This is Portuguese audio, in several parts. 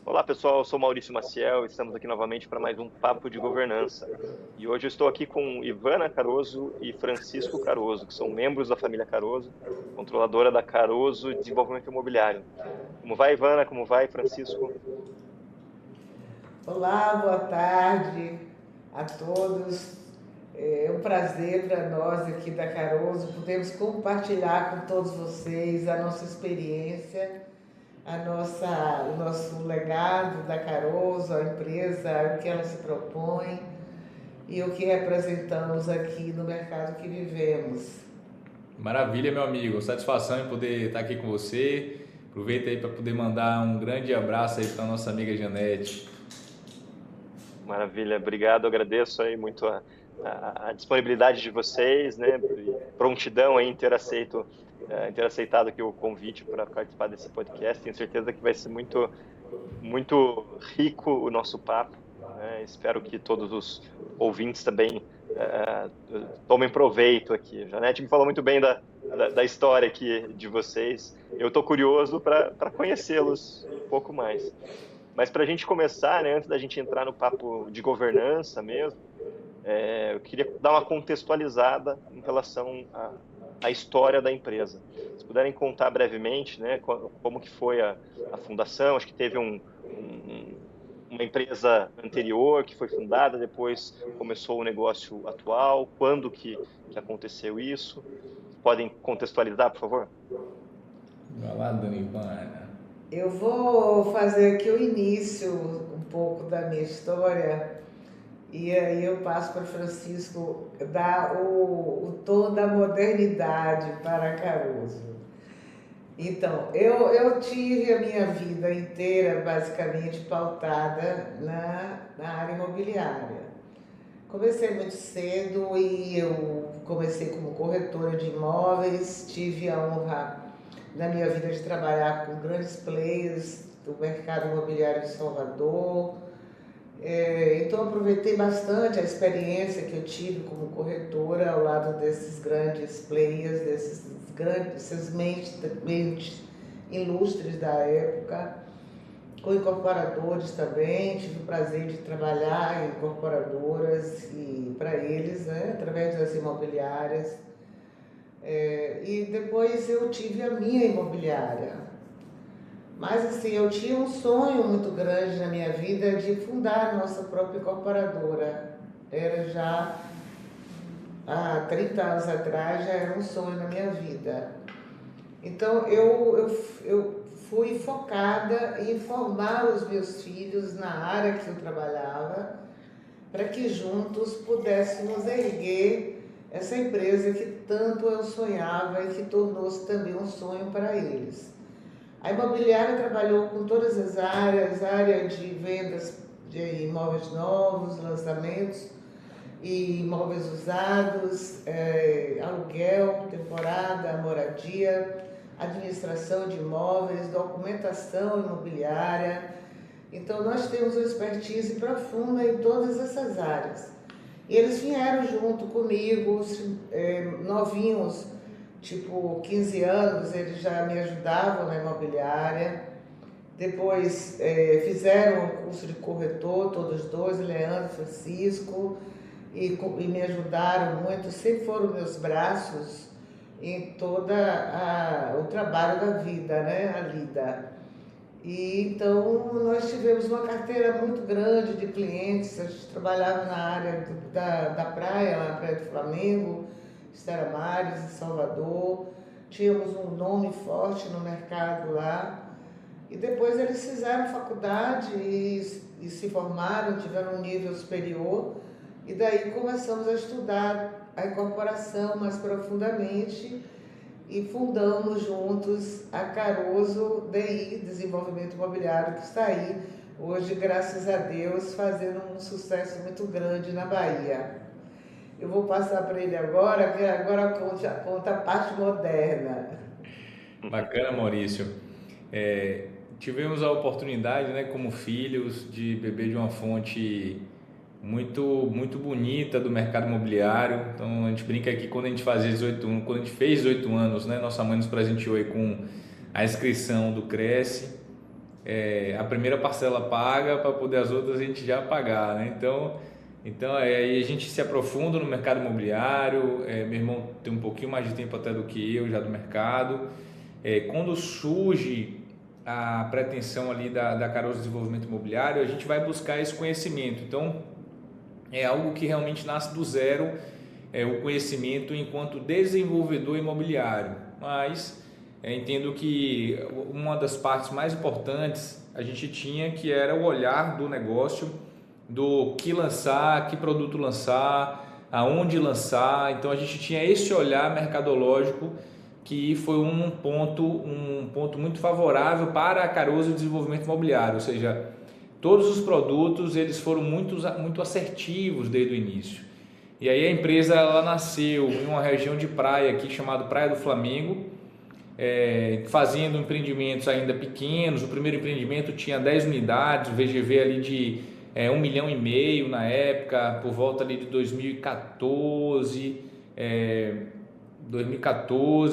Olá pessoal, eu sou Maurício Maciel, estamos aqui novamente para mais um Papo de Governança. E hoje eu estou aqui com Ivana Caroso e Francisco Caroso, que são membros da família Caroso, controladora da Caroso Desenvolvimento Imobiliário. Como vai, Ivana? Como vai, Francisco? Olá, boa tarde a todos. É um prazer para nós aqui da Caroso podermos compartilhar com todos vocês a nossa experiência, o nosso legado da Caroso, a empresa, o que ela se propõe e o que representamos aqui no mercado que vivemos. Maravilha, meu amigo. Satisfação em poder estar aqui com você. Aproveita aí para poder mandar um grande abraço aí para nossa amiga Janete. Maravilha, obrigado, agradeço aí muito a disponibilidade de vocês, né? E prontidão aí em ter aceitado aqui o convite para participar desse podcast. Tenho certeza que vai ser muito rico o nosso papo, né? Espero que todos os ouvintes também tomem proveito aqui. Janete me falou muito bem da história aqui de vocês. Eu estou curioso para conhecê-los um pouco mais. Mas para a gente começar, né, antes da gente entrar no papo de governança mesmo, eu queria dar uma contextualizada em relação à história da empresa. Se puderem contar brevemente, né, como que foi a fundação, acho que teve uma empresa anterior que foi fundada, depois começou o negócio atual, quando que aconteceu isso? Podem contextualizar, por favor? Vai lá, dona Ivana. Eu vou fazer aqui o início um pouco da minha história. E aí eu passo para Francisco dar o tom da modernidade para Caruso. Então, eu tive a minha vida inteira basicamente pautada na área imobiliária. Comecei muito cedo e eu comecei como corretora de imóveis, tive a honra na minha vida de trabalhar com grandes players do mercado imobiliário de Salvador, então aproveitei bastante a experiência que eu tive como corretora ao lado desses grandes players, desses mentes ilustres da época, com incorporadores também. Tive o prazer de trabalhar em incorporadoras e para eles, né, através das imobiliárias. E depois eu tive a minha imobiliária. Mas assim, eu tinha um sonho muito grande na minha vida de fundar a nossa própria incorporadora. Era já há 30 anos atrás, já era um sonho na minha vida. Então eu fui focada em formar os meus filhos na área que eu trabalhava, para que juntos pudéssemos erguer essa empresa que tanto eu sonhava e que tornou-se também um sonho para eles. A imobiliária trabalhou com todas as áreas, área de vendas de imóveis novos, lançamentos e imóveis usados, aluguel, temporada, moradia, administração de imóveis, documentação imobiliária. Então nós temos uma expertise profunda em todas essas áreas. E eles vieram junto comigo, novinhos, tipo 15 anos, eles já me ajudavam na imobiliária. Depois fizeram o curso de corretor, todos dois, Leandro e Francisco, e me ajudaram muito, sempre foram meus braços em todo o trabalho da vida, né, a lida. E então nós tivemos uma carteira muito grande de clientes. A gente trabalhava na área da praia, na Praia do Flamengo, Estera Mares, em Salvador. Tínhamos um nome forte no mercado lá. E depois eles fizeram faculdade e se formaram, tiveram um nível superior. E daí começamos a estudar a incorporação mais profundamente e fundamos juntos a Caroso DI, Desenvolvimento Imobiliário, que está aí hoje, graças a Deus, fazendo um sucesso muito grande na Bahia. Eu vou passar para ele agora, que agora conta a parte moderna. Bacana, Maurício. Tivemos a oportunidade, né, como filhos, de beber de uma fonte muito bonita do mercado imobiliário. Então a gente brinca aqui, quando a gente fazia 18 anos, quando a gente fez 18 anos, né, nossa mãe nos presenteou aí com a inscrição do Cresce. a primeira parcela paga para poder as outras a gente já pagar, né? Então aí a gente se aprofunda no mercado imobiliário. Meu irmão tem um pouquinho mais de tempo até do que eu já do mercado. Quando surge a pretensão ali da Caroso Desenvolvimento Imobiliário, a gente vai buscar esse conhecimento. Então é algo que realmente nasce do zero, o conhecimento enquanto desenvolvedor imobiliário. Mas entendo que uma das partes mais importantes a gente tinha, que era o olhar do negócio, do que lançar, que produto lançar, aonde lançar. Então a gente tinha esse olhar mercadológico, que foi um ponto muito favorável para a Caroso Desenvolvimento Imobiliário, ou seja, todos os produtos eles foram muito assertivos desde o início. E aí a empresa ela nasceu em uma região de praia aqui chamada Praia do Flamengo, fazendo empreendimentos ainda pequenos. O primeiro empreendimento tinha 10 unidades, o VGV ali de 1,5 milhão na época, por volta ali de 2014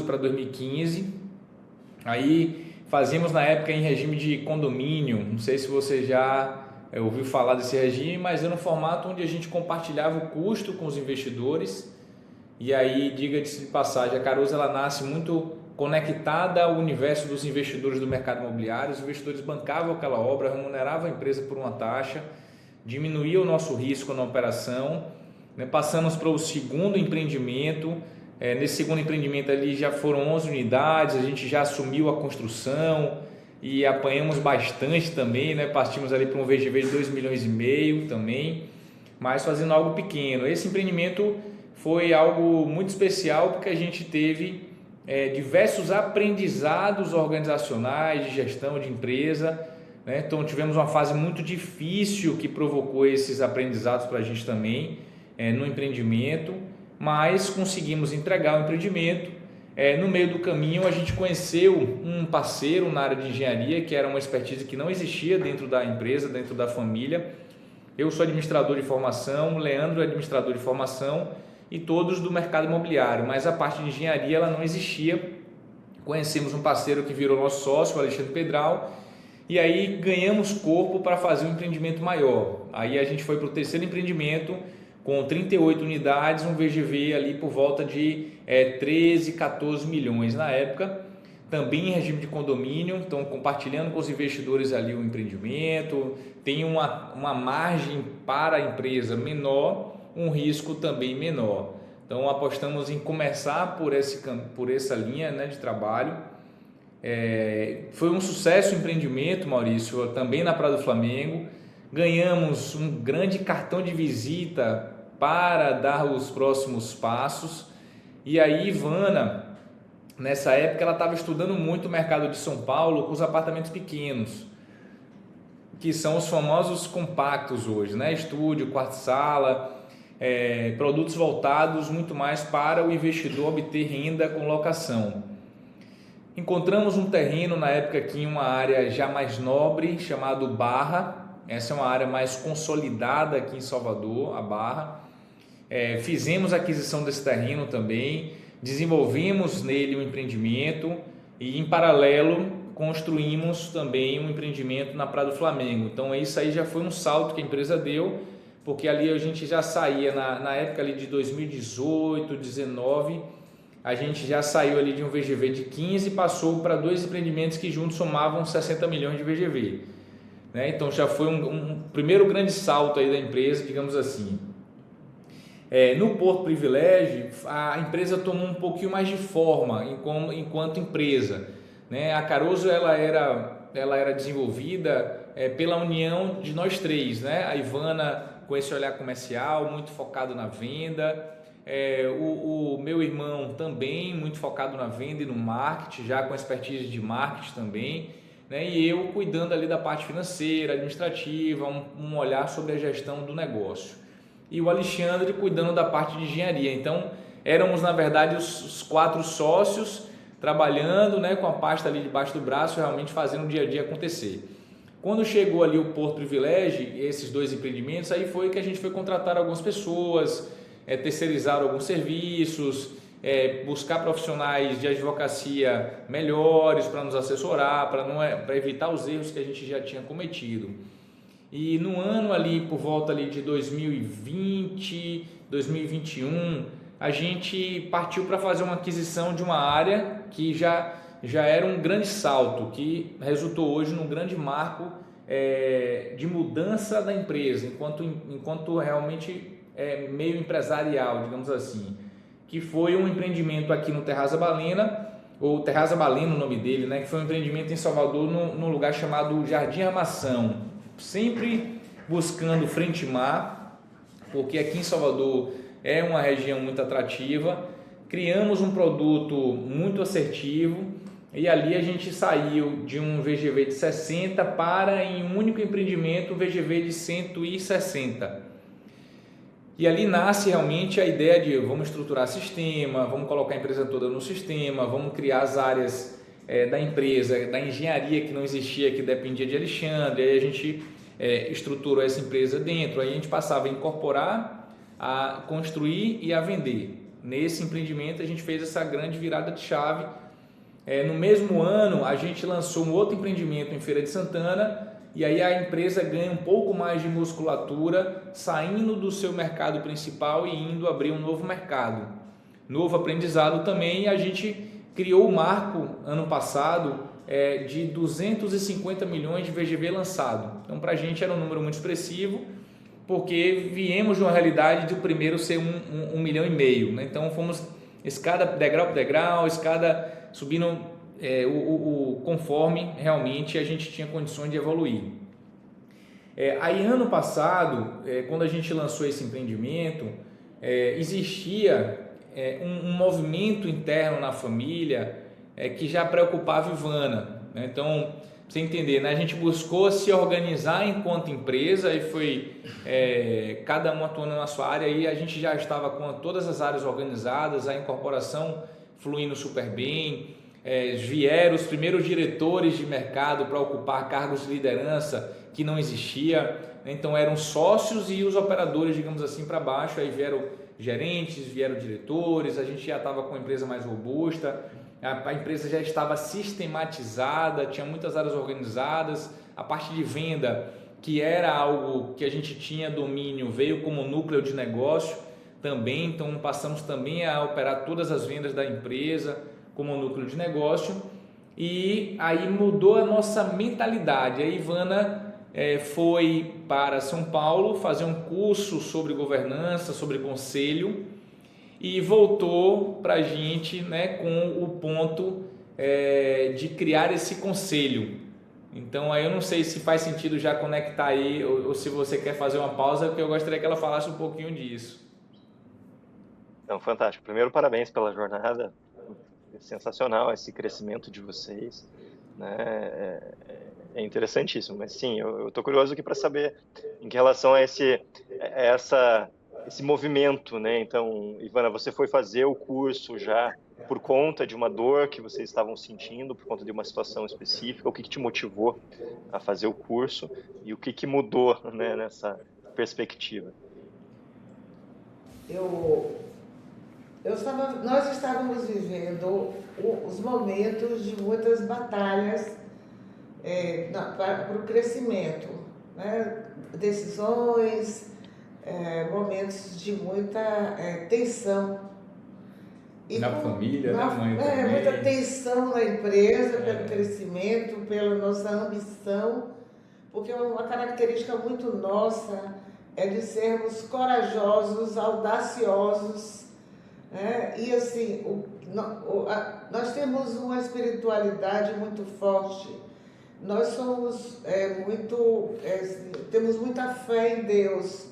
para 2015. Aí fazíamos na época em regime de condomínio. Não sei se você já ouviu falar desse regime, mas era um formato onde a gente compartilhava o custo com os investidores. E aí, diga-se de passagem, a Caroso ela nasce muito conectada ao universo dos investidores do mercado imobiliário. Os investidores bancavam aquela obra, remuneravam a empresa por uma taxa, diminuía o nosso risco na operação, né? Passamos para o segundo empreendimento. Nesse segundo empreendimento ali já foram 11 unidades, a gente já assumiu a construção e apanhamos bastante também, né? Partimos ali para um VGV de 2,5 milhões também, mas fazendo algo pequeno. Esse empreendimento foi algo muito especial porque a gente teve diversos aprendizados organizacionais, de gestão de empresa, né? Então tivemos uma fase muito difícil que provocou esses aprendizados para a gente também no empreendimento, mas conseguimos entregar o empreendimento. No meio do caminho a gente conheceu um parceiro na área de engenharia, que era uma expertise que não existia dentro da empresa, dentro da família. Eu sou administrador de formação, o Leandro é administrador de formação e todos do mercado imobiliário, mas a parte de engenharia ela não existia. Conhecemos um parceiro que virou nosso sócio, o Alexandre Pedral, e aí ganhamos corpo para fazer um empreendimento maior. Aí a gente foi para o terceiro empreendimento, com 38 unidades, um VGV ali por volta de 13, 14 milhões na época, também em regime de condomínio. Então compartilhando com os investidores ali o empreendimento, tem uma margem para a empresa menor, um risco também menor. Então apostamos em começar por essa linha, né, de trabalho. Foi um sucesso o empreendimento, Maurício, também na Praia do Flamengo. Ganhamos um grande cartão de visita para dar os próximos passos. E aí Ivana, nessa época, ela estava estudando muito o mercado de São Paulo com os apartamentos pequenos, que são os famosos compactos hoje, né? Estúdio, quarto-sala, produtos voltados muito mais para o investidor obter renda com locação. Encontramos um terreno na época aqui em uma área já mais nobre, chamado Barra. Essa é uma área mais consolidada aqui em Salvador, a Barra. Fizemos a aquisição desse terreno também, desenvolvemos nele um empreendimento e, em paralelo, construímos também um empreendimento na Praia do Flamengo. Então, isso aí já foi um salto que a empresa deu, porque ali a gente já saía, na época ali de 2018, 2019, a gente já saiu ali de um VGV de 15 e passou para 2 empreendimentos que juntos somavam 60 milhões de VGV. Então já foi um primeiro grande salto aí da empresa, digamos assim. No Porto Privilégio, a empresa tomou um pouquinho mais de forma enquanto empresa, né? A Caroso ela era desenvolvida pela união de nós três, né? A Ivana com esse olhar comercial, muito focado na venda, o meu irmão também muito focado na venda e no marketing, já com expertise de marketing também, né? E eu cuidando ali da parte financeira, administrativa, um olhar sobre a gestão do negócio. E o Alexandre cuidando da parte de engenharia. Então, éramos, na verdade, os 4 sócios trabalhando, né, com a pasta ali debaixo do braço, realmente fazendo o dia a dia acontecer. Quando chegou ali o Porto Privilégio, esses 2 empreendimentos, aí foi que a gente foi contratar algumas pessoas, terceirizar alguns serviços, buscar profissionais de advocacia melhores para nos assessorar, para evitar os erros que a gente já tinha cometido. E no ano ali, por volta ali de 2020, 2021, a gente partiu para fazer uma aquisição de uma área que já era um grande salto, que resultou hoje num grande marco de mudança da empresa, enquanto realmente meio empresarial, digamos assim, que foi um empreendimento aqui no Terraza Balena, ou Terraza Balena o nome dele, né, que foi um empreendimento em Salvador, num lugar chamado Jardim Armação, sempre buscando frente mar, porque aqui em Salvador é uma região muito atrativa. Criamos um produto muito assertivo e ali a gente saiu de um VGV de 60 para, em um único empreendimento, um VGV de 160. E ali nasce realmente a ideia de vamos estruturar sistema, vamos colocar a empresa toda no sistema, vamos criar as áreas da empresa, da engenharia que não existia, que dependia de Alexandre. Aí a gente estruturou essa empresa dentro, aí a gente passava a incorporar, a construir e a vender. Nesse empreendimento a gente fez essa grande virada de chave. No mesmo ano a gente lançou um outro empreendimento em Feira de Santana, e aí a empresa ganha um pouco mais de musculatura, saindo do seu mercado principal e indo abrir um novo mercado. Novo aprendizado também, e a gente criou o marco ano passado de 250 milhões de VGV lançado. Então para a gente era um número muito expressivo, porque viemos de uma realidade de o primeiro ser 1,5 milhão, né? Então fomos escada degrau por degrau, escada subindo conforme realmente a gente tinha condições de evoluir. Aí ano passado, quando a gente lançou esse empreendimento, existia um movimento interno na família que já preocupava Ivana, né? Então, pra você entender, né? A gente buscou se organizar enquanto empresa e foi cada um atuando na sua área, e a gente já estava com todas as áreas organizadas, a incorporação fluindo super bem. Vieram os primeiros diretores de mercado para ocupar cargos de liderança que não existia, né? Então eram sócios e os operadores, digamos assim, para baixo. Aí vieram gerentes, vieram diretores, a gente já estava com a empresa mais robusta, a empresa já estava sistematizada, tinha muitas áreas organizadas, a parte de venda, que era algo que a gente tinha domínio, veio como núcleo de negócio também, então passamos também a operar todas as vendas da empresa como núcleo de negócio, e aí mudou a nossa mentalidade. A Ivana foi para São Paulo fazer um curso sobre governança, sobre conselho, e voltou para a gente, né, com o ponto de criar esse conselho. Então aí eu não sei se faz sentido já conectar aí, ou se você quer fazer uma pausa, porque eu gostaria que ela falasse um pouquinho disso. Então, fantástico. Primeiro, parabéns pela jornada. Sensacional esse crescimento de vocês, né? É interessantíssimo, mas sim, eu estou curioso aqui para saber em relação a esse movimento, né? Então, Ivana, você foi fazer o curso já por conta de uma dor que vocês estavam sentindo, por conta de uma situação específica? O que te motivou a fazer o curso e o que mudou, né, nessa perspectiva? Nós estávamos vivendo os momentos de muitas batalhas para o crescimento, né? Decisões, momentos de muita tensão. Na família, né, mãe? Muita tensão na empresa, pelo crescimento, pela nossa ambição, porque uma característica muito nossa é de sermos corajosos, audaciosos. E assim, nós temos uma espiritualidade muito forte, nós somos temos muita fé em Deus,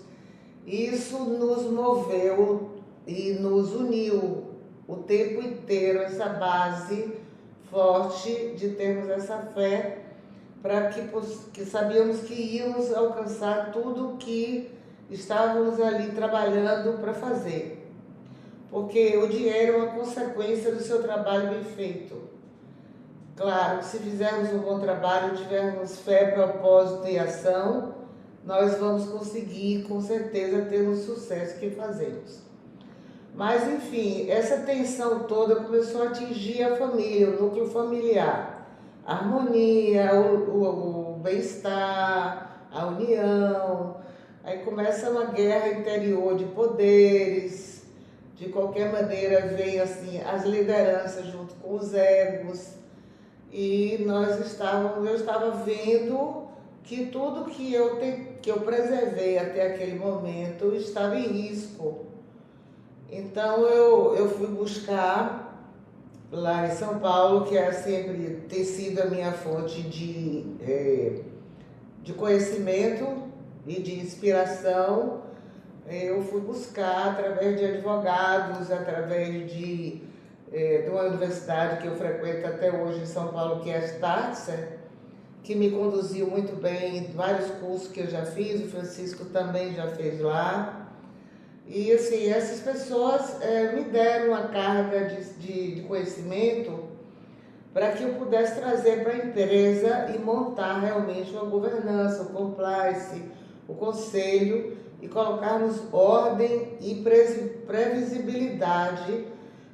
e isso nos moveu e nos uniu o tempo inteiro, essa base forte de termos essa fé, para que sabíamos que íamos alcançar tudo o que estávamos ali trabalhando para fazer. Porque o dinheiro é uma consequência do seu trabalho bem feito. Claro, se fizermos um bom trabalho, tivermos fé, propósito e ação, nós vamos conseguir, com certeza, ter o sucesso que fazemos. Mas, enfim, essa tensão toda começou a atingir a família, o núcleo familiar. A harmonia, o bem-estar, a união. Aí começa uma guerra interior de poderes. De qualquer maneira, vem assim, as lideranças junto com os egos. E eu estava vendo que tudo que eu preservei até aquele momento estava em risco. Então eu fui buscar lá em São Paulo, que sempre tem sido a minha fonte de conhecimento e de inspiração. Eu fui buscar através de advogados, através de uma universidade que eu frequento até hoje em São Paulo, que é a Startser, que me conduziu muito bem em vários cursos que eu já fiz, o Francisco também já fez lá. E assim, essas pessoas me deram uma carga de conhecimento para que eu pudesse trazer para a empresa e montar realmente uma governança, o compliance, o conselho, e colocarmos ordem e previsibilidade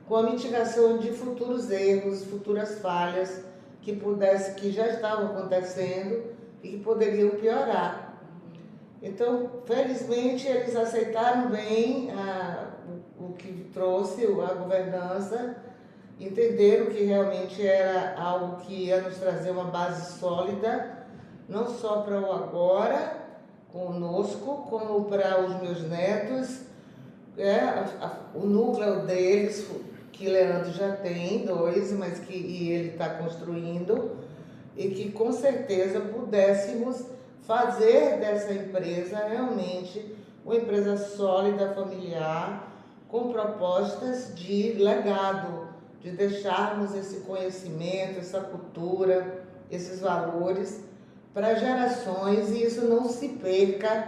com a mitigação de futuros erros, futuras falhas que já estavam acontecendo e que poderiam piorar. Então, felizmente, eles aceitaram bem o que trouxe a governança, entenderam que realmente era algo que ia nos trazer uma base sólida, não só para o agora, conosco, como para os meus netos, o núcleo deles, que Leandro já tem 2, mas e ele está construindo, e que com certeza pudéssemos fazer dessa empresa realmente uma empresa sólida, familiar, com propostas de legado, de deixarmos esse conhecimento, essa cultura, esses valores para gerações, e isso não se perca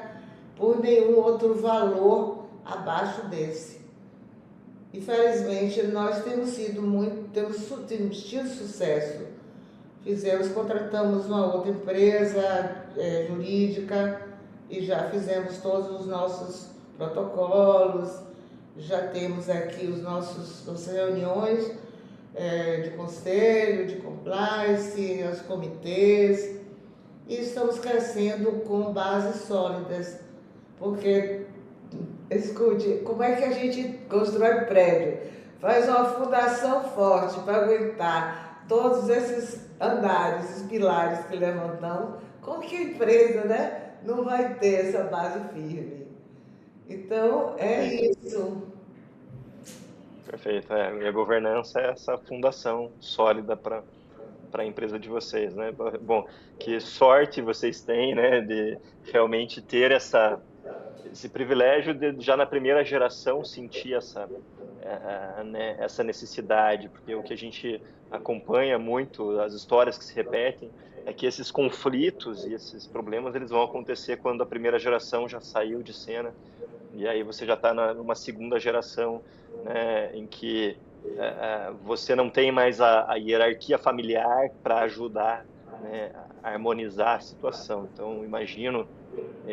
por nenhum outro valor abaixo desse. Infelizmente, nós temos tido sucesso. Contratamos uma outra empresa jurídica e já fizemos todos os nossos protocolos, já temos aqui as reuniões de conselho, de compliance, os comitês, e estamos crescendo com bases sólidas, porque, escute, como é que a gente constrói prédio? Faz uma fundação forte para aguentar todos esses andares, esses pilares que levantamos. Como que a empresa, né, não vai ter essa base firme? Então, é isso. Perfeito. E a governança é essa fundação sólida para a empresa de vocês, né? Bom, que sorte vocês têm, né, de realmente ter esse privilégio de já na primeira geração sentir essa necessidade, porque o que a gente acompanha muito, as histórias que se repetem, é que esses conflitos e esses problemas eles vão acontecer quando a primeira geração já saiu de cena, e aí você já está numa segunda geração, né, em que você não tem mais a hierarquia familiar para ajudar, né, a harmonizar a situação. Então, imagino,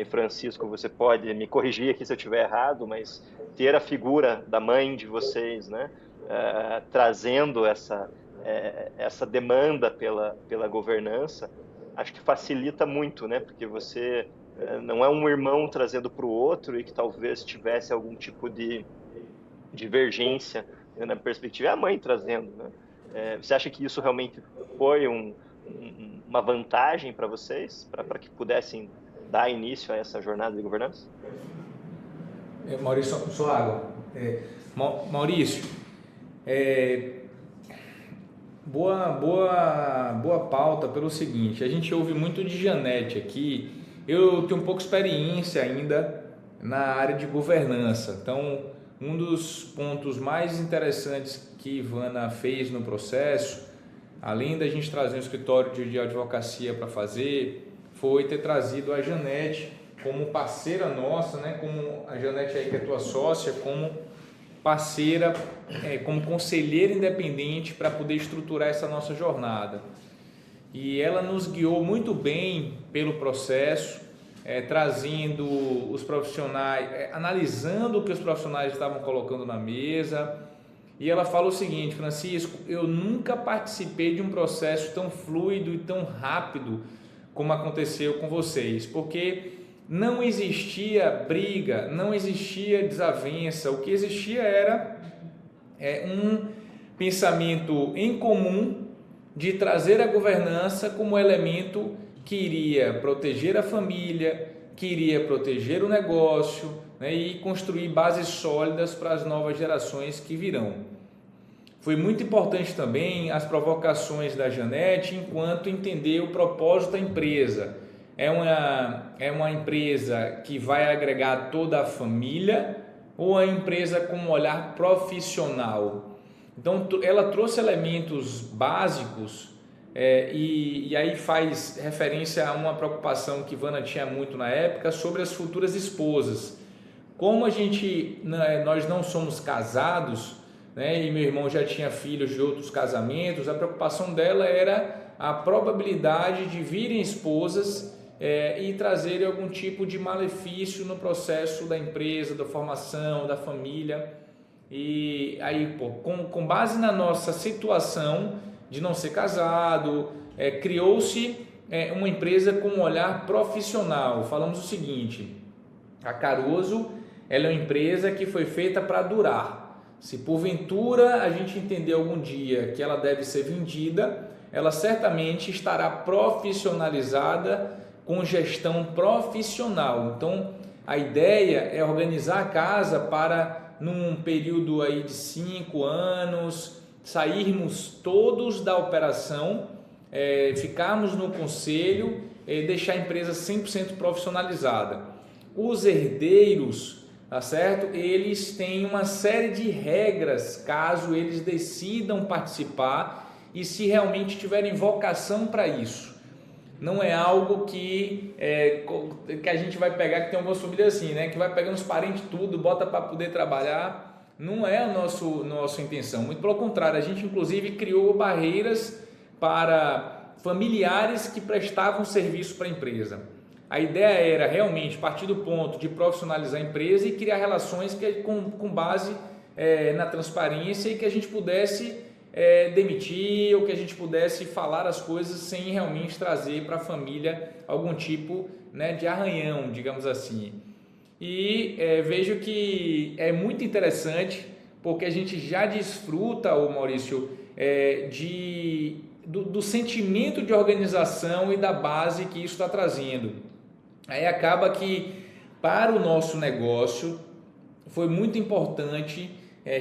Francisco, você pode me corrigir aqui se eu estiver errado, mas ter a figura da mãe de vocês, né, trazendo essa demanda pela governança, acho que facilita muito, né, porque você não é um irmão trazendo para o outro e que talvez tivesse algum tipo de divergência, né, na perspectiva, é a mãe trazendo, né? Você acha que isso realmente foi uma vantagem para vocês, para que pudessem dar início a essa jornada de governança? Maurício, só água. Maurício, boa pauta pelo seguinte, a gente ouve muito de Janete aqui, eu tenho pouca experiência ainda na área de governança, então um dos pontos mais interessantes que Ivana fez no processo, além da gente trazer um escritório de advocacia para fazer, foi ter trazido a Janete como parceira nossa, né? Como a Janete aí que é tua sócia, como parceira, como conselheira independente para poder estruturar essa nossa jornada. E ela nos guiou muito bem pelo processo, trazendo os profissionais, analisando o que os profissionais estavam colocando na mesa. E ela fala o seguinte: Francisco, eu nunca participei de um processo tão fluido e tão rápido como aconteceu com vocês, porque não existia briga, não existia desavença, o que existia era um pensamento em comum de trazer a governança como elemento que iria proteger a família, que iria proteger o negócio, né, e construir bases sólidas para as novas gerações que virão. Foi muito importante também as provocações da Janete enquanto entender o propósito da empresa. É uma empresa que vai agregar toda a família ou é uma empresa com um olhar profissional? Então, ela trouxe elementos básicos e aí faz referência a uma preocupação que Vana tinha muito na época sobre as futuras esposas. Como nós não somos casados, né, e meu irmão já tinha filhos de outros casamentos, a preocupação dela era a probabilidade de virem esposas e trazerem algum tipo de malefício no processo da empresa, da formação, da família. E aí, com base na nossa situação de não ser casado, criou-se uma empresa com um olhar profissional. Falamos o seguinte: a Caruso, ela é uma empresa que foi feita para durar. Se porventura a gente entender algum dia que ela deve ser vendida, ela certamente estará profissionalizada com gestão profissional. Então, a ideia é organizar a casa para, num período aí de 5 anos, sairmos todos da operação, ficarmos no conselho, deixar a empresa 100% profissionalizada. Os herdeiros, tá certo? Eles têm uma série de regras caso eles decidam participar e se realmente tiverem vocação para isso. Não é algo que a gente vai pegar, que tem algumas famílias assim, né? Que vai pegando os parentes tudo, bota para poder trabalhar. Não é a nossa intenção. Muito pelo contrário, a gente inclusive criou barreiras para familiares que prestavam serviço para a empresa. A ideia era realmente partir do ponto de profissionalizar a empresa e criar relações com base na transparência e que a gente pudesse demitir ou que a gente pudesse falar as coisas sem realmente trazer para a família algum tipo, né, de arranhão, digamos assim. E vejo que é muito interessante porque a gente já desfruta, Maurício, do sentimento de organização e da base que isso está trazendo. Aí acaba que para o nosso negócio foi muito importante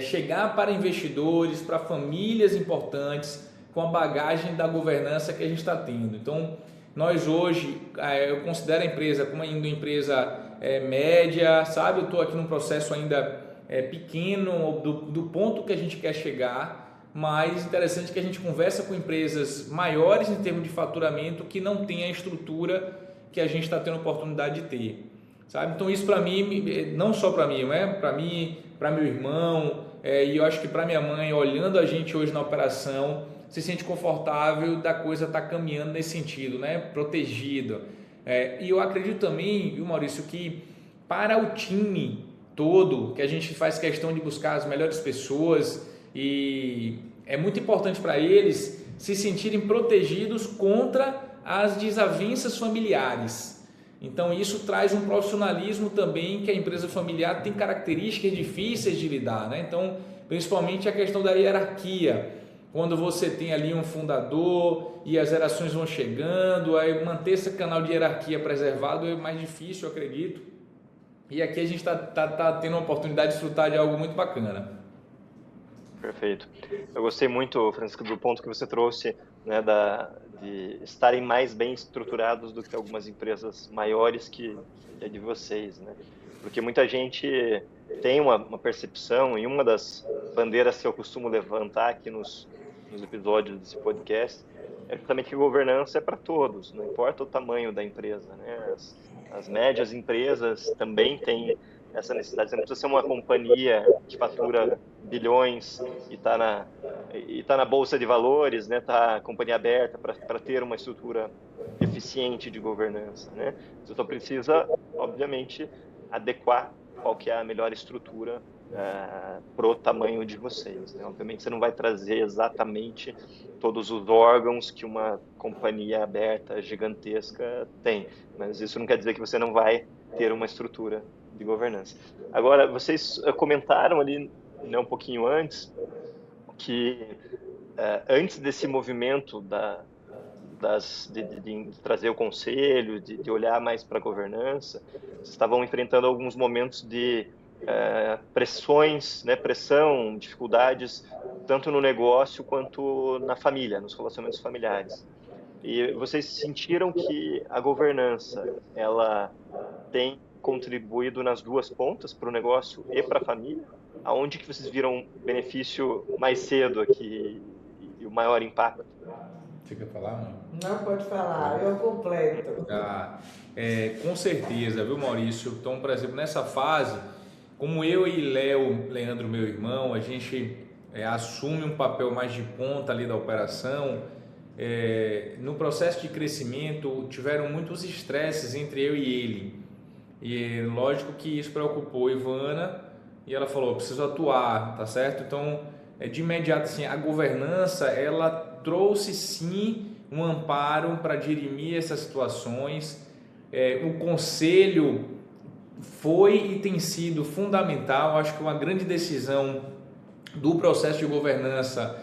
chegar para investidores, para famílias importantes, com a bagagem da governança que a gente está tendo. Então, nós hoje, eu considero a empresa como ainda uma empresa média, sabe? Eu estou aqui num processo ainda pequeno do ponto que a gente quer chegar, mas interessante que a gente conversa com empresas maiores em termos de faturamento que não têm a estrutura que a gente está tendo a oportunidade de ter, sabe? Então isso para mim, não só para mim, né? Para mim, para meu irmão, e eu acho que para minha mãe, olhando a gente hoje na operação, se sente confortável da coisa estar caminhando nesse sentido, né? Protegido. E eu acredito também, viu, Maurício, que para o time todo, que a gente faz questão de buscar as melhores pessoas e é muito importante para eles se sentirem protegidos contra as desavenças familiares. Então isso traz um profissionalismo também que a empresa familiar tem características difíceis de lidar, né? Então, principalmente a questão da hierarquia. Quando você tem ali um fundador e as gerações vão chegando, aí manter esse canal de hierarquia preservado é mais difícil, eu acredito. E aqui a gente tá tendo a oportunidade de desfrutar de algo muito bacana. Perfeito. Eu gostei muito, Francisco, do ponto que você trouxe, né, de estarem mais bem estruturados do que algumas empresas maiores que é de vocês, né? Porque muita gente tem uma percepção, e uma das bandeiras que eu costumo levantar aqui nos episódios desse podcast é justamente que governança é para todos, não importa o tamanho da empresa, né? As médias empresas também têm essa necessidade. Você não precisa ser uma companhia que fatura bilhões e está na bolsa de valores, né? Tá a companhia aberta para ter uma estrutura eficiente de governança, né? Você só precisa, obviamente, adequar qual que é a melhor estrutura pro tamanho de vocês, né? Obviamente, você não vai trazer exatamente todos os órgãos que uma companhia aberta gigantesca tem, mas isso não quer dizer que você não vai ter uma estrutura de governança. Agora, vocês comentaram ali, né, um pouquinho antes, que antes desse movimento de trazer o conselho, de olhar mais para a governança, vocês estavam enfrentando alguns momentos de pressões, né, pressão, dificuldades, tanto no negócio quanto na família, nos relacionamentos familiares. E vocês sentiram que a governança, ela tem contribuído nas duas pontas, para o negócio e para a família? Aonde que vocês viram benefício mais cedo aqui e o maior impacto? Você quer falar, mãe? Não, pode falar, eu completo. Com certeza, viu, Maurício? Então, por exemplo, nessa fase, como eu e Leandro, meu irmão, a gente assume um papel mais de ponta ali da operação, no processo de crescimento tiveram muitos estresses entre eu e ele. E lógico que isso preocupou a Ivana e ela falou, preciso atuar, tá certo? Então, de imediato, assim, a governança, ela trouxe sim um amparo para dirimir essas situações. O conselho foi e tem sido fundamental. Acho que uma grande decisão do processo de governança,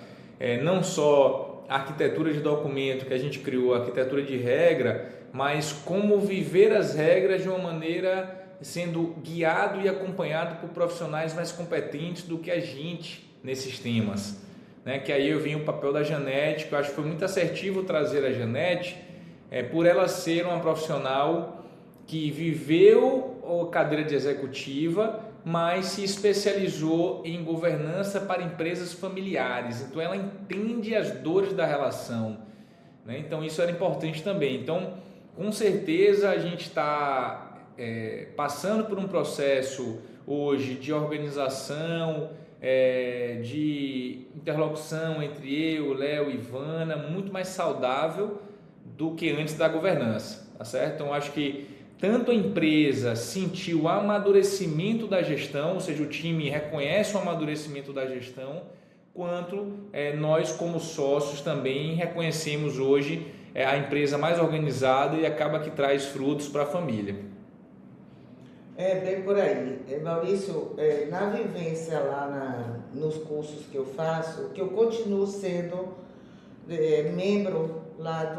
não só a arquitetura de documento que a gente criou, a arquitetura de regra, mas como viver as regras de uma maneira sendo guiado e acompanhado por profissionais mais competentes do que a gente nesses temas, né? Que aí eu vi o papel da Janete, que eu acho que foi muito assertivo trazer a Janete, por ela ser uma profissional que viveu a cadeira de executiva, mas se especializou em governança para empresas familiares. Então ela entende as dores da relação, né? Então isso era importante também. Então, com certeza a gente está passando por um processo hoje de organização, de interlocução entre eu, Léo e Ivana, muito mais saudável do que antes da governança, tá certo? Então acho que tanto a empresa sentiu o amadurecimento da gestão, ou seja, o time reconhece o amadurecimento da gestão, quanto nós como sócios também reconhecemos hoje a empresa mais organizada e acaba que traz frutos para a família. Bem por aí. Maurício, na vivência lá nos cursos que eu faço, que eu continuo sendo membro lá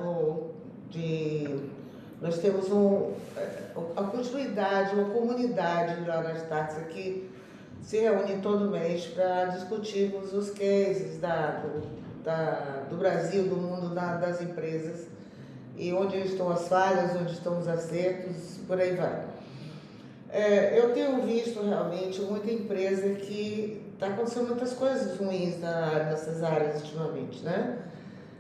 nós temos a continuidade, uma comunidade lá na Startse que se reúne todo mês para discutirmos os cases do Brasil, do mundo, das empresas, e onde estão as falhas, onde estão os acertos, por aí vai. Eu tenho visto realmente muita empresa que está acontecendo muitas coisas ruins nessas áreas ultimamente, né?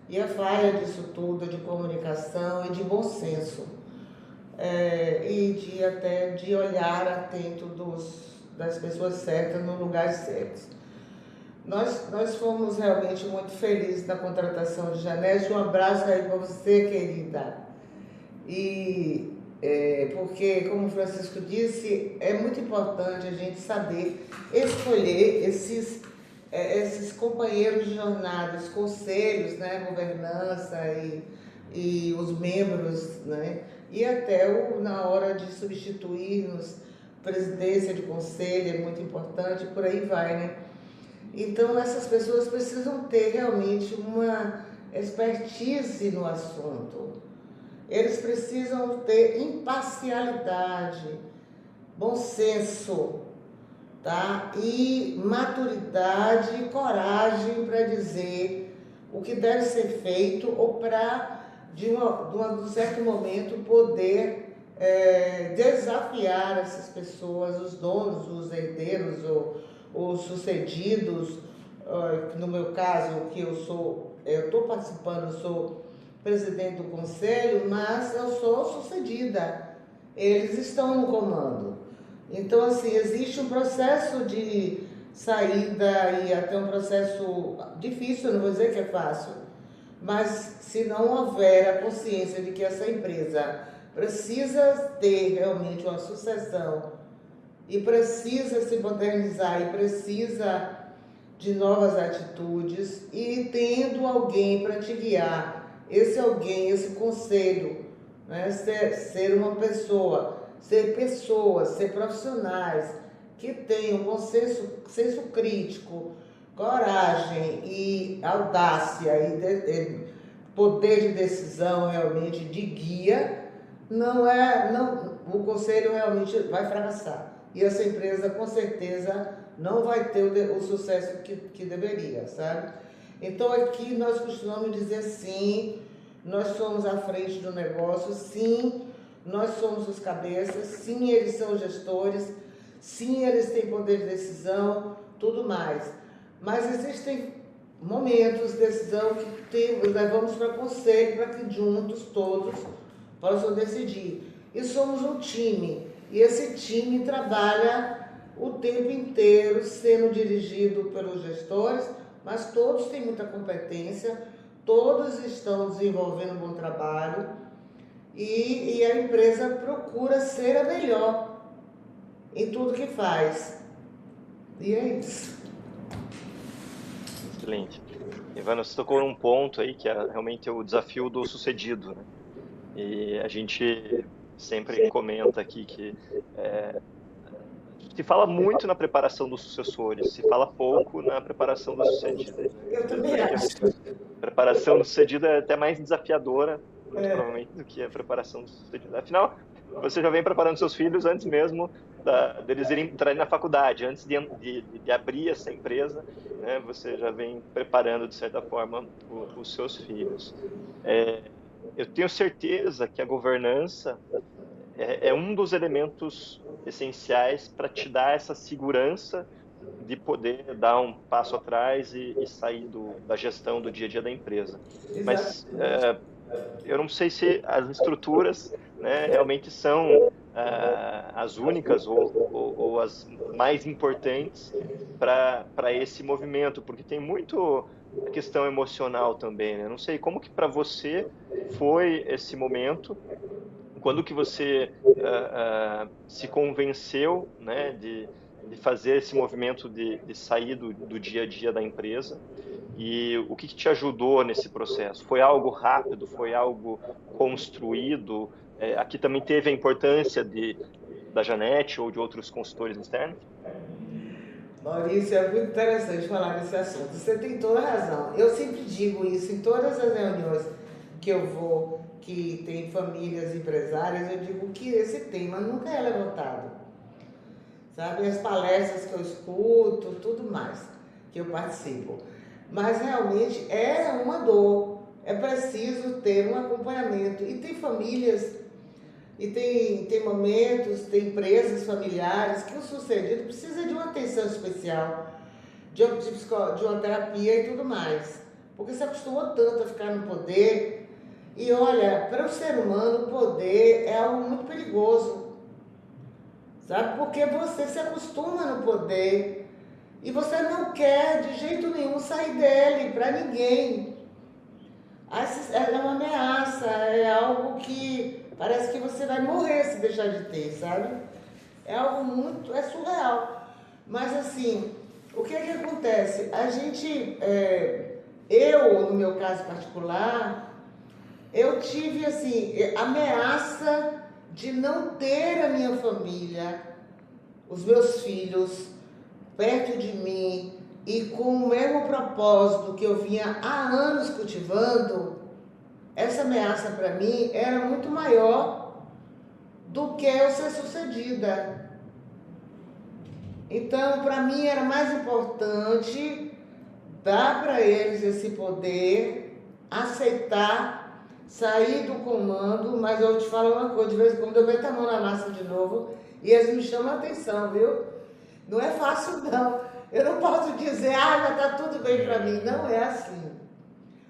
E a falha disso tudo, de comunicação e de bom senso, e até de olhar atento das pessoas certas no lugar certo. Nós fomos realmente muito felizes na contratação de Janete. Um abraço aí para você, querida. Porque, como o Francisco disse, é muito importante a gente saber escolher esses companheiros de jornada, os conselhos, né, governança e os membros, né, e até na hora de substituirmos presidência de conselho, é muito importante, por aí vai, né? Então, essas pessoas precisam ter realmente uma expertise no assunto. Eles precisam ter imparcialidade, bom senso, tá? E maturidade e coragem para dizer o que deve ser feito ou para, de um certo momento, poder desafiar essas pessoas, os donos, os herdeiros ou os sucedidos. No meu caso, que eu estou participando, eu sou presidente do conselho, mas eu sou sucedida. Eles estão no comando. Então, assim, existe um processo de saída e até um processo difícil, não vou dizer que é fácil, Mas se não houver a consciência de que essa empresa precisa ter realmente uma sucessão e precisa se modernizar e precisa de novas atitudes, e tendo alguém para te guiar, esse alguém, esse conselho, né? Ser uma pessoa, ser pessoas, ser profissionais que tenham bom senso crítico, coragem e audácia e poder de decisão realmente de guia, o conselho realmente vai fracassar. E essa empresa com certeza não vai ter o sucesso que deveria, sabe? Então aqui nós costumamos dizer sim, nós somos à frente do negócio, sim, nós somos os cabeças, sim, eles são gestores, sim, eles têm poder de decisão, tudo mais. Mas existem momentos de decisão que levamos para conselho, para que juntos todos possam decidir. E somos um time, e esse time trabalha o tempo inteiro sendo dirigido pelos gestores, mas todos têm muita competência, todos estão desenvolvendo um bom trabalho e a empresa procura ser a melhor em tudo que faz. E é isso. Excelente. Ivana, você tocou num ponto aí que é realmente o desafio do sucedido, né? E a gente sempre comenta aqui que se fala muito na preparação dos sucessores, se fala pouco na preparação dos sucedidos. Eu também acho. A preparação do sucedido é até mais desafiadora, muito provavelmente, do que a preparação do sucedido. Afinal, você já vem preparando seus filhos antes mesmo deles entrarem na faculdade, antes de abrir essa empresa, né? Você já vem preparando, de certa forma, os seus filhos. Eu tenho certeza que a governança é um dos elementos essenciais para te dar essa segurança de poder dar um passo atrás e sair da gestão do dia a dia da empresa. Mas eu não sei se as estruturas, né, realmente são as únicas ou as mais importantes para esse movimento, porque tem muito a questão emocional também, né? Não sei como que para você foi esse momento, quando que você se convenceu, né, de fazer esse movimento de sair do dia a dia da empresa, e o que te ajudou nesse processo? Foi algo rápido? Foi algo construído? Aqui também teve a importância da Janete ou de outros consultores externos? Maurício, é muito interessante falar desse assunto. Você tem toda a razão. Eu sempre digo isso em todas as reuniões que eu vou, que tem famílias empresárias, eu digo que esse tema nunca é levantado. Sabe? As palestras que eu escuto, tudo mais, que eu participo. Mas realmente é uma dor. É preciso ter um acompanhamento. E tem famílias, e tem momentos, tem empresas familiares que o sucedido precisa de uma atenção especial, de uma terapia e tudo mais. Porque se acostumou tanto a ficar no poder. E olha, para o ser humano, o poder é algo muito perigoso. Sabe? Porque você se acostuma no poder e você não quer de jeito nenhum sair dele para ninguém. É uma ameaça, é algo que parece que você vai morrer se deixar de ter, sabe? É algo muito, é surreal. Mas assim, o que é que acontece? A gente, eu, no meu caso particular, eu tive assim, ameaça de não ter a minha família, os meus filhos, perto de mim e com o mesmo propósito que eu vinha há anos cultivando. Essa ameaça para mim era muito maior do que eu ser sucedida. Então, para mim era mais importante dar para eles esse poder, aceitar, sair do comando, mas eu te falo uma coisa, de vez em quando eu meto a mão na massa de novo e eles me chamam a atenção, viu? Não é fácil não. Eu não posso dizer, já está tudo bem para mim. Não é assim.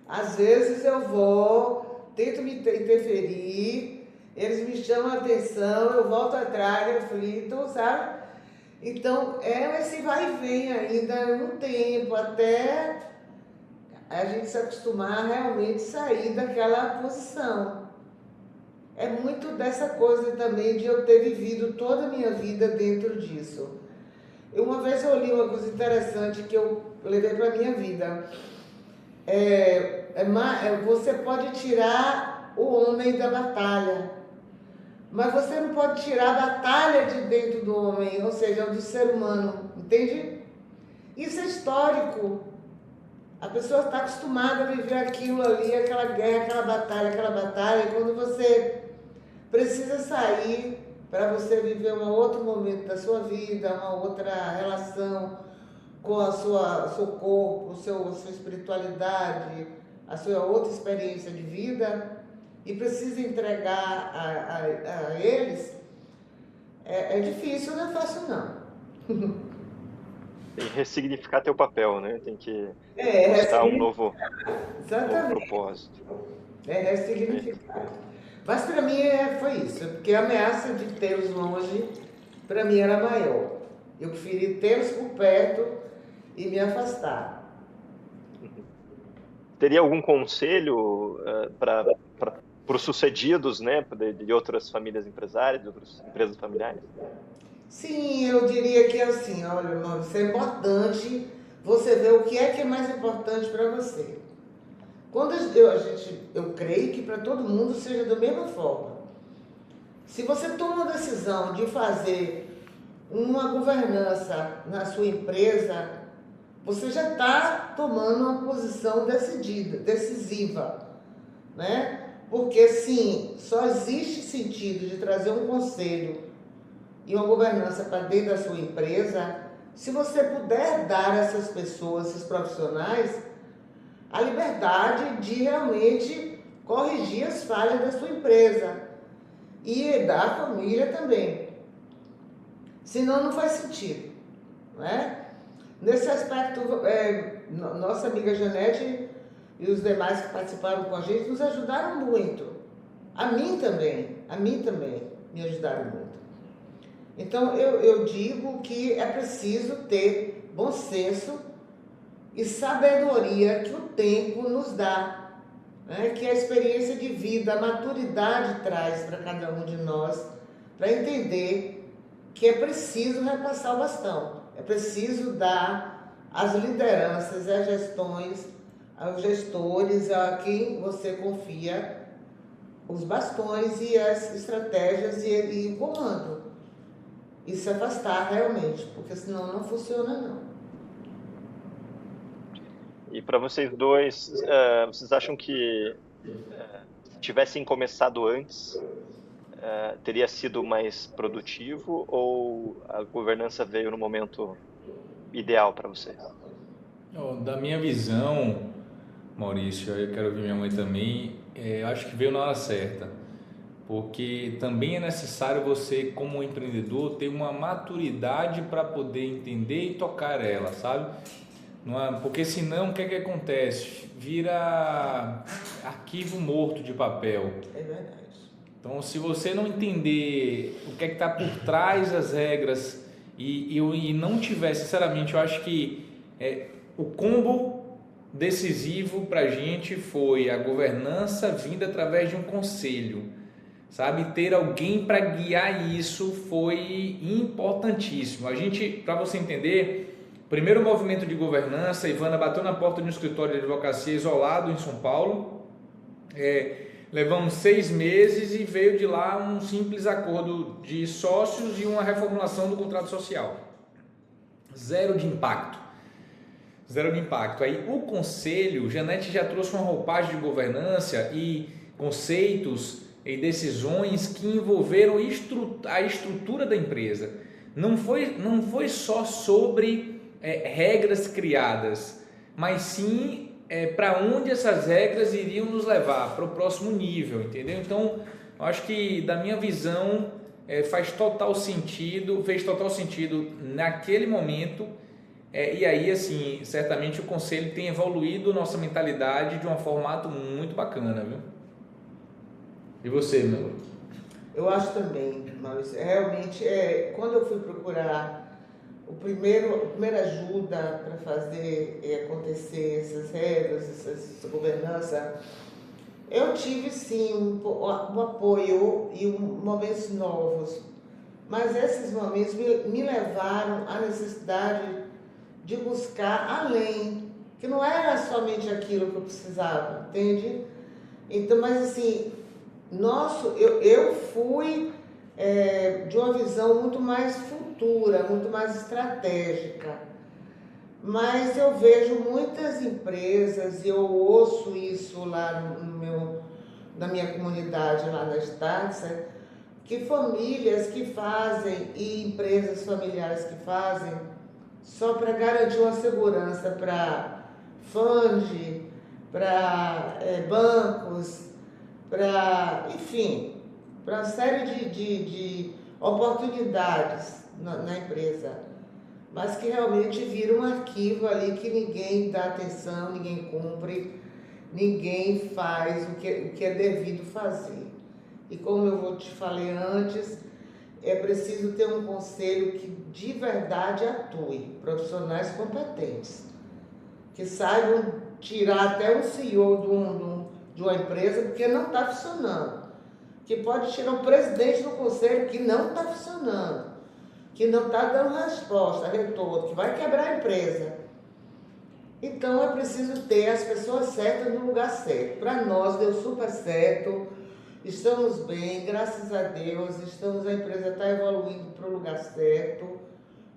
Às vezes eu vou, tento me interferir, eles me chamam a atenção, eu volto atrás, reflito, sabe? Então, esse vai e vem ainda um tempo, até a gente se acostumar a realmente sair daquela posição. É muito dessa coisa também de eu ter vivido toda a minha vida dentro disso. Uma vez eu li uma coisa interessante que eu levei para a minha vida. Você pode tirar o homem da batalha, mas você não pode tirar a batalha de dentro do homem, ou seja, do ser humano, entende? Isso é histórico. A pessoa está acostumada a viver aquilo ali, aquela guerra, aquela batalha, e quando você precisa sair para você viver um outro momento da sua vida, uma outra relação com o seu corpo, a sua espiritualidade, a sua outra experiência de vida, e precisa entregar a eles, é difícil, não é fácil não. Tem que ressignificar teu papel, né? Tem que buscar um novo propósito. Ressignificar. Mas para mim foi isso, porque a ameaça de tê-los longe, para mim era maior. Eu preferi tê-los por perto e me afastar. Teria algum conselho para os sucedidos, né, de outras famílias empresárias, de outras empresas familiares? Sim, eu diria que assim, olha, irmão, isso é importante você ver o que é mais importante para você. Quando eu creio que para todo mundo seja da mesma forma. Se você toma uma decisão de fazer uma governança na sua empresa, você já está tomando uma posição decisiva, né? Porque sim, só existe sentido de trazer um conselho e uma governança para dentro da sua empresa se você puder dar a essas pessoas, esses profissionais, a liberdade de realmente corrigir as falhas da sua empresa e da família também. Senão não faz sentido, né? Nesse aspecto, nossa amiga Janete e os demais que participaram com a gente nos ajudaram muito. A mim também me ajudaram muito. Então eu digo que é preciso ter bom senso e sabedoria que o tempo nos dá, né? Que a experiência de vida, a maturidade traz para cada um de nós, para entender que é preciso repassar o bastão, é preciso dar às lideranças, às gestões, aos gestores, a quem você confia, os bastões e as estratégias e o comando. E se afastar realmente, porque senão não funciona não. E para vocês dois, vocês acham que se tivessem começado antes, teria sido mais produtivo ou a governança veio no momento ideal para vocês? Da minha visão, Maurício, eu quero ouvir minha mãe também, eu acho que veio na hora certa, porque também é necessário você, como empreendedor, ter uma maturidade para poder entender e tocar ela, sabe? Porque senão o que acontece? Vira arquivo morto de papel. É verdade. Então, se você não entender o que está por trás das regras e não tiver, sinceramente, eu acho que o combo decisivo para a gente foi a governança vinda através de um conselho, sabe? Ter alguém para guiar isso foi importantíssimo. A gente, para você entender, primeiro movimento de governança, a Ivana bateu na porta de um escritório de advocacia isolado em São Paulo, levamos 6 meses e veio de lá um simples acordo de sócios e uma reformulação do contrato social. Zero de impacto. Aí o conselho, Janete já trouxe uma roupagem de governança e conceitos e decisões que envolveram a estrutura da empresa. Não foi só sobre regras criadas, mas sim para onde essas regras iriam nos levar, para o próximo nível, entendeu? Então, eu acho que da minha visão fez total sentido naquele momento, e aí assim, certamente o conselho tem evoluído nossa mentalidade de um formato muito bacana, viu? E você, meu? Eu acho também, Maurício, realmente, quando eu fui procurar a primeira ajuda para fazer acontecer essas regras, essa governança, eu tive sim um apoio e momentos novos, mas esses momentos me levaram à necessidade de buscar além, que não era somente aquilo que eu precisava, entende? Então, mas assim, eu fui de uma visão muito mais futura, muito mais estratégica. Mas eu vejo muitas empresas, e eu ouço isso lá na minha comunidade, lá na Estácia, que famílias que fazem e empresas familiares que fazem só para garantir uma segurança para fundos, para bancos, enfim, para uma série de oportunidades na empresa, mas que realmente vira um arquivo ali que ninguém dá atenção, ninguém cumpre, ninguém faz o que é devido fazer. E como eu te falei antes, é preciso ter um conselho que de verdade atue, profissionais competentes, que saibam tirar até um CEO de uma empresa porque não está funcionando, que pode tirar o presidente do conselho que não está funcionando, que não está dando resposta, retorno, que vai quebrar a empresa. Então é preciso ter as pessoas certas no lugar certo. Para nós deu super certo, estamos bem, graças a Deus, a empresa está evoluindo para o lugar certo,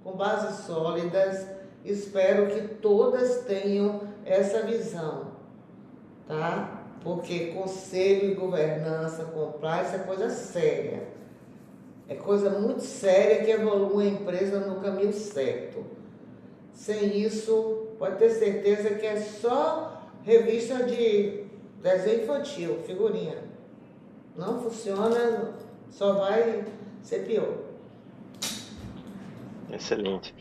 com bases sólidas. Espero que todas tenham essa visão, tá? Porque conselho e governança, compliance é coisa séria. É coisa muito séria que evolui a empresa no caminho certo. Sem isso, pode ter certeza que é só revista de desenho infantil, figurinha. Não funciona, só vai ser pior. Excelente.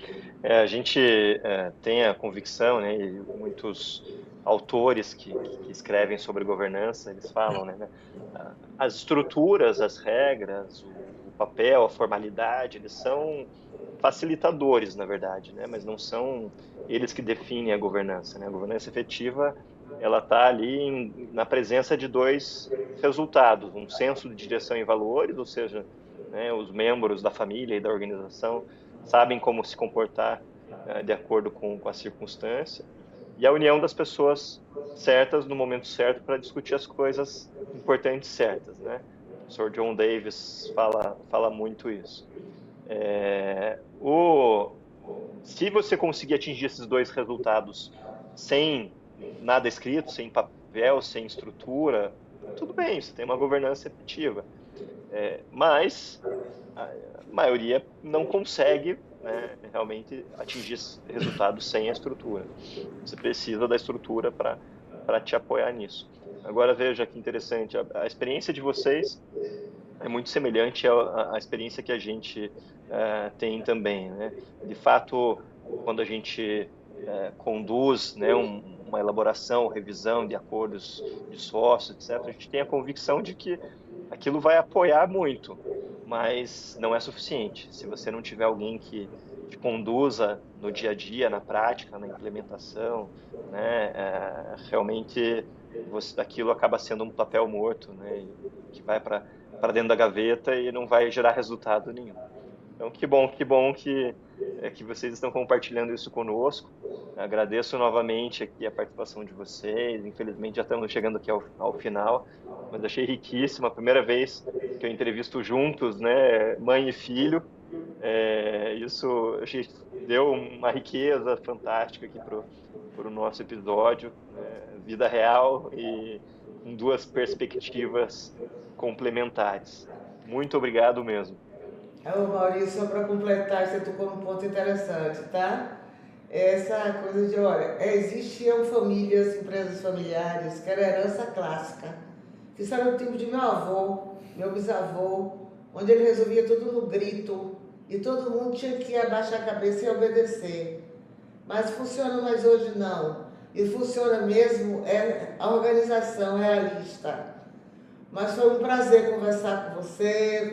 A gente tem a convicção, né, e muitos autores que escrevem sobre governança, eles falam, né, as estruturas, as regras, o papel, a formalidade, eles são facilitadores, na verdade, né, mas não são eles que definem a governança, né? A governança efetiva, ela está ali na presença de dois resultados, um senso de direção e valores, ou seja, né, os membros da família e da organização sabem como se comportar de acordo com a circunstância, e a união das pessoas certas no momento certo para discutir as coisas importantes certas, né? O Sr. John Davis fala muito isso. Se você conseguir atingir esses dois resultados sem nada escrito, sem papel, sem estrutura, tudo bem, você tem uma governança efetiva. Mas a maioria não consegue, né, realmente atingir resultados sem a estrutura. Você precisa da estrutura para te apoiar nisso. Agora veja que interessante, a experiência de vocês é muito semelhante à experiência que a gente tem também, né? De fato, quando a gente conduz, né, uma elaboração, revisão de acordos de sócio, etc., a gente tem a convicção de que aquilo vai apoiar muito, mas não é suficiente. Se você não tiver alguém que te conduza no dia a dia, na prática, na implementação, né, realmente aquilo acaba sendo um papel morto, né, que vai para dentro da gaveta e não vai gerar resultado nenhum. Então, que bom que vocês estão compartilhando isso conosco. Agradeço novamente aqui a participação de vocês. Infelizmente, já estamos chegando aqui ao final, mas achei riquíssimo. A primeira vez que eu entrevisto juntos, né, mãe e filho. Isso achei, deu uma riqueza fantástica aqui para o nosso episódio. Vida real e com duas perspectivas complementares. Muito obrigado mesmo. Maurício, só para completar, você tocou num ponto interessante, tá? Essa coisa de, olha, existiam famílias, empresas familiares, que era herança clássica, que isso era o tipo de meu avô, meu bisavô, onde ele resolvia tudo no grito, e todo mundo tinha que abaixar a cabeça e obedecer. Mas funciona mais hoje não. E funciona mesmo a organização realista. Mas foi um prazer conversar com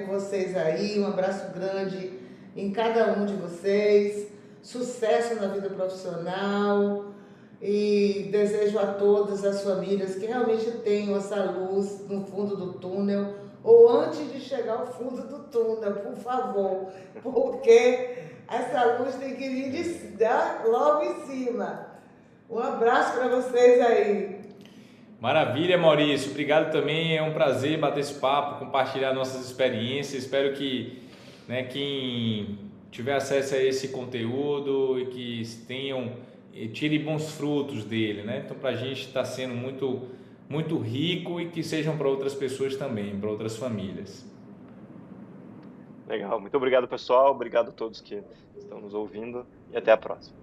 vocês aí. Um abraço grande em cada um de vocês. sucesso na vida profissional e desejo a todas as famílias que realmente tenham essa luz no fundo do túnel ou antes de chegar ao fundo do túnel, por favor, porque essa luz tem que vir logo em cima. Um abraço para vocês aí. Maravilha, Maurício. Obrigado também. É um prazer bater esse papo, compartilhar nossas experiências. Espero que, né, quem tiver acesso a esse conteúdo e que tire bons frutos dele, né? Então, para a gente está sendo muito rico e que sejam para outras pessoas também, para outras famílias. Legal. Muito obrigado, pessoal. Obrigado a todos que estão nos ouvindo e até a próxima.